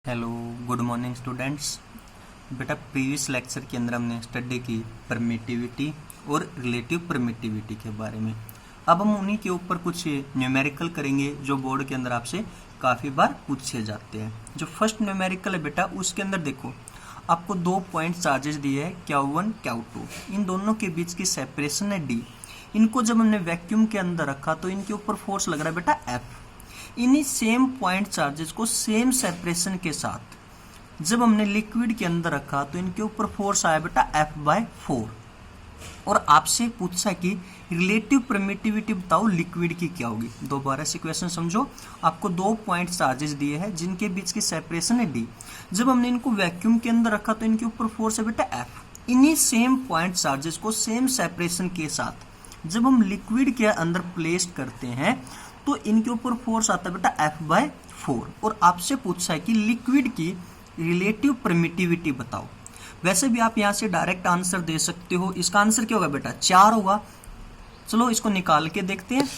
Hello, good morning students. बेटा previous lecture के अंदर हमने स्टडी की परमिटिविटी और रिलेटिव परमिटिविटी के बारे में। अब हम उन्हीं के ऊपर कुछ न्यूमेरिकल करेंगे जो बोर्ड के अंदर आपसे काफ़ी बार पूछे जाते हैं। जो फर्स्ट न्यूमेरिकल है बेटा, उसके अंदर देखो आपको 2 पॉइंट चार्जेस दिए हैं Q1 Q2। इन दोनों के बीच की सेपरेशन है D। इनको जब हमने वैक्यूम के अंदर रखा तो इनके ऊपर फोर्स लग रहा है बेटा F। इन्हीं सेम पॉइंट चार्जेस को सेम सेपरेशन के साथ जब हमने लिक्विड के अंदर रखा तो इनके ऊपर फोर्स आया बेटा F/4। और आपसे पूछा कि रिलेटिव परमिटिविटी बताओ लिक्विड की क्या होगी। दोबारा से क्वेश्चन समझो। आपको 2 पॉइंट चार्जेस दिए हैं जिनके बीच की सेपरेशन है D। जब हमने इनको वैक्यूम के अंदर रखा तो इनके ऊपर फोर्स है बेटा F। इन्हीं सेम पॉइंट चार्जेस को सेम सेपरेशन के साथ जब हम लिक्विड के अंदर प्लेस करते हैं तो इनके ऊपर फोर्स आता है बेटा F/4। और आपसे पूछा है कि लिक्विड की रिलेटिव परमिटिविटी बताओ। वैसे भी आप यहाँ से डायरेक्ट आंसर दे सकते हो। इसका आंसर क्या होगा बेटा? 4 होगा। चलो इसको निकाल के देखते हैं।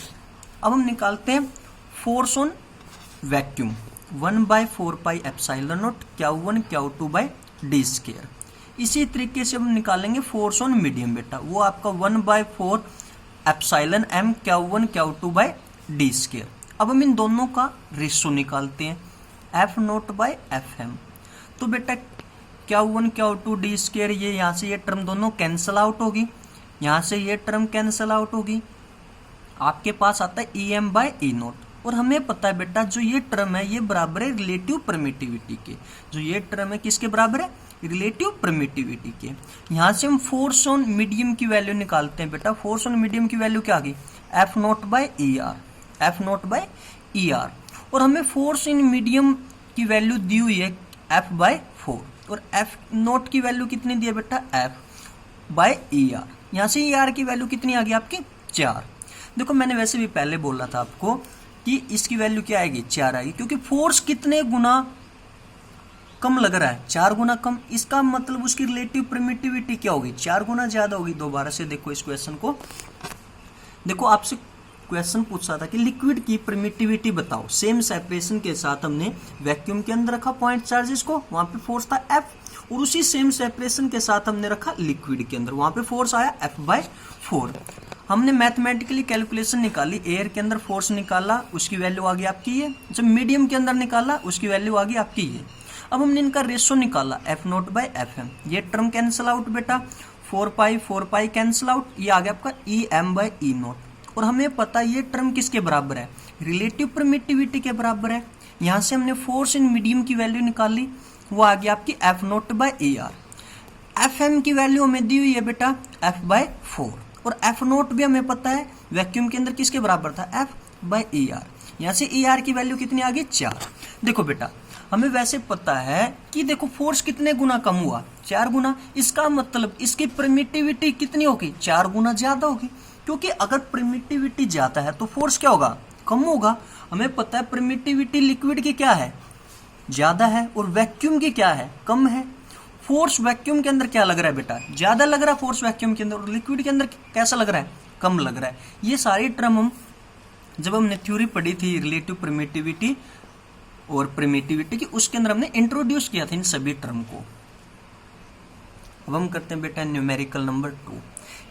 अब हम निकालते हैं force on vacuum 1/4πε0 Q1 Q2/d²। इसी तरीके से हम निकालेंगे फोर्स ऑन मीडियम बेटा, वो आपका 1/4ε Q1 Q2/d²। अब हम इन दोनों का रेशो निकालते हैं F0/Fm। तो बेटा Q1 Q2d², ये यहाँ से ये टर्म दोनों कैंसल आउट होगी, यहाँ से ये टर्म कैंसल आउट होगी। आपके पास आता है Em/E0। और हमें पता है बेटा जो ये टर्म है ये बराबर है रिलेटिव परमिटिविटी के। जो ये टर्म है किसके बराबर है? रिलेटिव परमिटिविटी के। यहाँ से हम फोर्स ऑन मीडियम की वैल्यू निकालते हैं बेटा। फोर्स ऑन मीडियम की वैल्यू क्या आ गई? F0/ER। F0/ER। और हमें फोर्स इन मीडियम की वैल्यू दी हुई है F/4। और F0 की वैल्यू कितनी दी है बेटा? F/ER। यहाँ से ER की वैल्यू कितनी आ गई आपकी? 4। देखो मैंने वैसे भी पहले बोला था आपको कि इसकी वैल्यू क्या आएगी? 4 आएगी, क्योंकि फोर्स कितने गुना कम लग रहा है? 4 गुना कम। इसका मतलब उसकी रिलेटिव परमिटिविटी क्या होगी? 4 गुना ज्यादा होगी। दोबारा से देखो इस क्वेश्चन को। देखो आपसे क्वेश्चन पूछ रहा था कि लिक्विड की परमिटिविटी बताओ। सेम सेपरेशन के साथ हमने वैक्यूम के अंदर रखा पॉइंट चार्जेस को, वहां पे फोर्स था F। और उसी सेम सेपरेशन के साथ हमने रखा लिक्विड के अंदर, वहां पे फोर्स आया F/4। हमने मैथमेटिकली कैलकुलेशन निकाली, एयर के अंदर फोर्स निकाला, उसकी वैल्यू आ गई आपकी ये। जब मीडियम के अंदर निकाला उसकी वैल्यू आ गई आपकी ये। अब हमने इनका रेशो निकाला F0/Fm। ये टर्म कैंसिल आउट बेटा, 4π कैंसिल आउट, ये आ गया आपका Em/E0। और हमें पता ये टर्म किसके बराबर है? रिलेटिव परमिटिविटी के बराबर है। यहाँ से हमने फोर्स इन मीडियम की वैल्यू निकाली, वो आ गया आपकी F0/ER। Fm की वैल्यू हमें दी हुई है बेटा F/4। और F0 भी हमें पता है वैक्यूम के अंदर किसके बराबर था? F/ER। यहाँ से ER की वैल्यू कितनी आ गई? 4। देखो बेटा हमें वैसे पता है कि देखो फोर्स कितने गुना कम हुआ? 4 गुना। इसका मतलब इसकी परमिटिविटी कितनी होगी? 4 गुना ज्यादा होगी। क्योंकि अगर परमिटिविटी ज्यादा है तो फोर्स क्या होगा? कम होगा। हमें पता है परमिटिविटी लिक्विड की क्या है? ज्यादा है। और वैक्यूम की क्या है? कम है। फोर्स वैक्यूम के अंदर क्या लग रहा है बेटा? ज्यादा लग रहा है फोर्स वैक्यूम के अंदर। और लिक्विड के अंदर कैसा लग रहा है? कम लग रहा है। ये सारी टर्म हम जब हमने थ्योरी पढ़ी थी रिलेटिव परमिटिविटी और परमिटिविटी की, उसके अंदर हमने इंट्रोड्यूस किया था इन सभी टर्म को। अब हम करते हैं बेटा न्यूमेरिकल नंबर 2।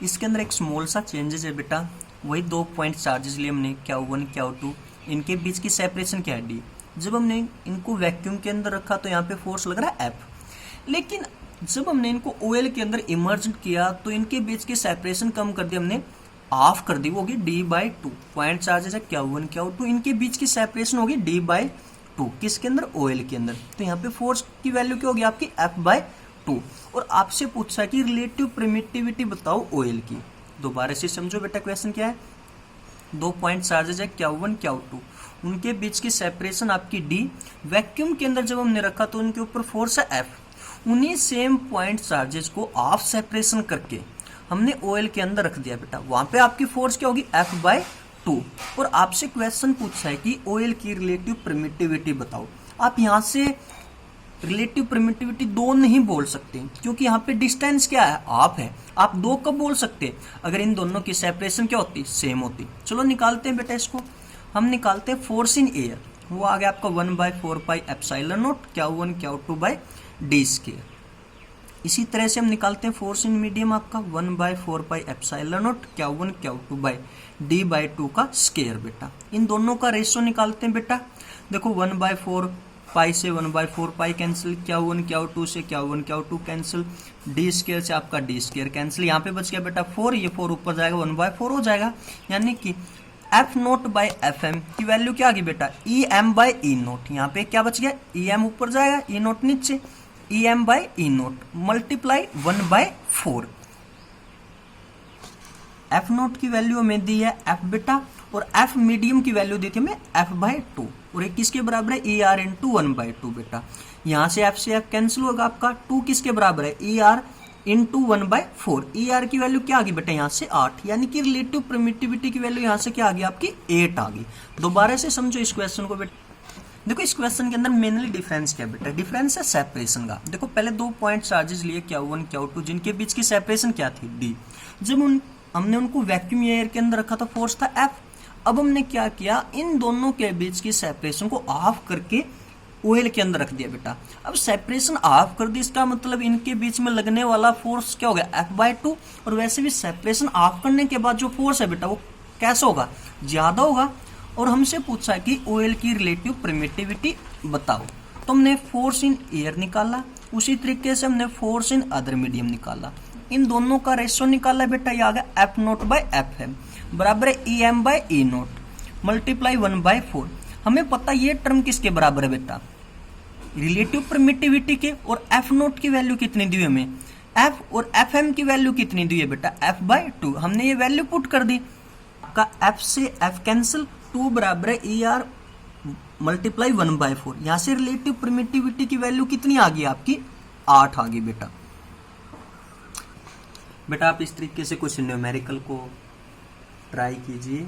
इसके अंदर एक स्मॉल सा चेंजेस है बेटा। वही 2 पॉइंट चार्जेस लिए हमने Q1 Q2, इनके बीच की सेपरेशन क्या है? D। जब हमने इनको वैक्यूम के अंदर रखा तो यहाँ पे फोर्स लग रहा है F। लेकिन जब हमने इनको ऑयल के अंदर इमर्ज किया तो इनके बीच की सेपरेशन कम कर दी, हमने ऑफ कर दी, वो होगी D/2। पॉइंट चार्जेस है Q1 Q2, इनके बीच की सेपरेशन होगी D/2। किसके अंदर? ऑयल के अंदर। तो यहाँ पे फोर्स की वैल्यू क्या होगी आपकी? F/2। और आपसे पूछा कि रिलेटिव परमिटिविटी बताओ ऑयल की। दोबारा से समझो बेटा क्वेश्चन क्या है। 2 पॉइंट चार्जेस है Q1 Q2, उनके बीच की सेपरेशन आपकी D। वैक्यूम के अंदर जब हमने रखा तो उनके ऊपर फोर्स है F। उन्हीं सेम पॉइंट चार्जेस को ऑफ सेपरेशन करके हमने ऑयल के अंदर रख दिया बेटा, वहां पे आपकी फोर्स क्या होगी? F/2। और आपसे क्वेश्चन पूछा है कि ऑयल की रिलेटिव परमिटिविटी बताओ। आप यहाँ से रिलेटिव परमिटिविटी 2 नहीं बोल सकते, क्योंकि यहाँ पे डिस्टेंस क्या है? ऑफ है। आप 2 कब बोल सकते? अगर इन दोनों की सेपरेशन क्या होती? सेम होती। चलो निकालते हैं बेटा इसको। हम निकालते हैं फोर्स इन एयर। वो आ गया आपका 1/4πε0 Q1 Q2/d²। इसी तरह से हम निकालते हैं फोर्स इन मीडियम आपका 1/4πε0 Q1 Q2/d/2 का स्केयर बेटा। इन दोनों का रेशियो निकालते हैं बेटा। देखो 1/4π से 1/4π कैंसिल, Q1 Q2 से Q1 Q2 कैंसिल, d² से आपका d² कैंसिल, यहाँ पे बच गया बेटा 4, ये 4 ऊपर जाएगा 1/4 हो जाएगा। यानी कि F0/Fm की वैल्यू क्या आ गई बेटा Em/E0। यहाँ पे क्या बच गया Em ऊपर जाएगा E0 नीचे, Em/E0 मल्टीप्लाई 1/4। F0 की वैल्यू हमें दी है F बेटा, और F मीडियम की वैल्यू दी थी हमें F/2, और एक किसके बराबर है ER इंटू 1/2 बेटा। यहाँ से F कैंसिल होगा आपका, 2 किसके बराबर है ER इंटू 1/4। ER की वैल्यू क्या आ गई बेटा यहाँ से 8, यानी कि रिलेटिव परमिटिविटी की वैल्यू यहाँ से क्या आ गई आपकी 8 आ गई। दोबारा से समझो इस क्वेश्चन को बेटा। देखो इस क्वेश्चन के अंदर मेनली डिफरेंस क्या है बेटा, डिफरेंस है सेपरेशन का। देखो पहले 2 पॉइंट चार्जेस लिए Q1 Q2, जिनके बीच की सेपरेशन क्या थी D। जब हमने उनको वैक्यूम एयर के अंदर रखा था फोर्स था F। अब हमने क्या किया, इन दोनों के बीच की सेपरेशन को ऑफ करके ऑयल के अंदर रख दिया बेटा। अब सेपरेशन ऑफ कर दी, इसका मतलब इनके बीच में लगने वाला फोर्स क्या हो गया F/2। और वैसे भी सेपरेशन ऑफ करने के बाद जो फोर्स है बेटा वो कैसा होगा, ज्यादा होगा। और हमसे पूछा है कि ऑयल की रिलेटिव परमिटिविटी बताओ, तो हमने फोर्स इन एयर निकाला, उसी तरीके से हमने फोर्स इन अदर मीडियम निकाला। इन दोनों का रेशियो निकाला बेटा, ये आ गया F0/Fm बराबर है Em/E0 मल्टीप्लाई 1/4। हमें पता ये टर्म किसके बराबर है बेटा, रिलेटिव परमिटिविटी के। और F0 की वैल्यू कितनी दी हमें, F, और Fm की वैल्यू कितनी दी है बेटा F/2। हमने ये वैल्यू पुट कर दी, आपका F से F कैंसिल, 2 बराबर है ER मल्टीप्लाई 1/4। यहाँ से रिलेटिव परमिटिविटी की वैल्यू कितनी आ गई आपकी 8 आ गई बेटा। बेटा आप इस तरीके से कुछ न्यूमेरिकल को ट्राई कीजिए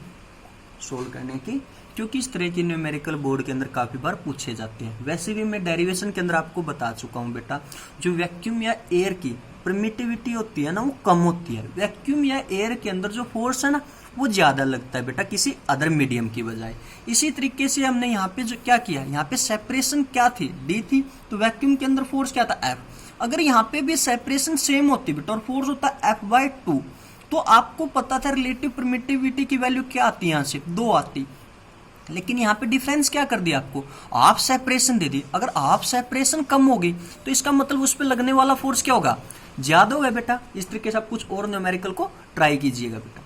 सोल्व करने की, क्योंकि इस तरह के न्यूमेरिकल बोर्ड के अंदर काफी बार पूछे जाते हैं। वैसे भी मैं डेरिवेशन के अंदर आपको बता चुका हूं बेटा, जो वैक्यूम या एयर की परमिटिविटी होती है ना वो कम होती है। वैक्यूम या एयर के अंदर जो फोर्स है ना वो ज्यादा लगता है बेटा किसी अदर मीडियम की बजाय। इसी तरीके से हमने यहाँ पे जो क्या किया, यहाँ पे सेपरेशन क्या थी D थी, तो वैक्यूम के अंदर फोर्स क्या था F। अगर यहाँ पे भी सेपरेशन सेम होती बेटा और फोर्स होता F/2, तो आपको पता था रिलेटिव परमिटिविटी की वैल्यू क्या आती है, यहाँ से 2 आती। लेकिन यहाँ पे डिफरेंस क्या कर दिया आपको, आप सेपरेशन दे दी। अगर आप सेपरेशन कम होगी तो इसका मतलब उस पर लगने वाला फोर्स क्या होगा, ज्यादा होगा बेटा। इस तरीके से आप कुछ और न्यूमेरिकल को ट्राई कीजिएगा बेटा।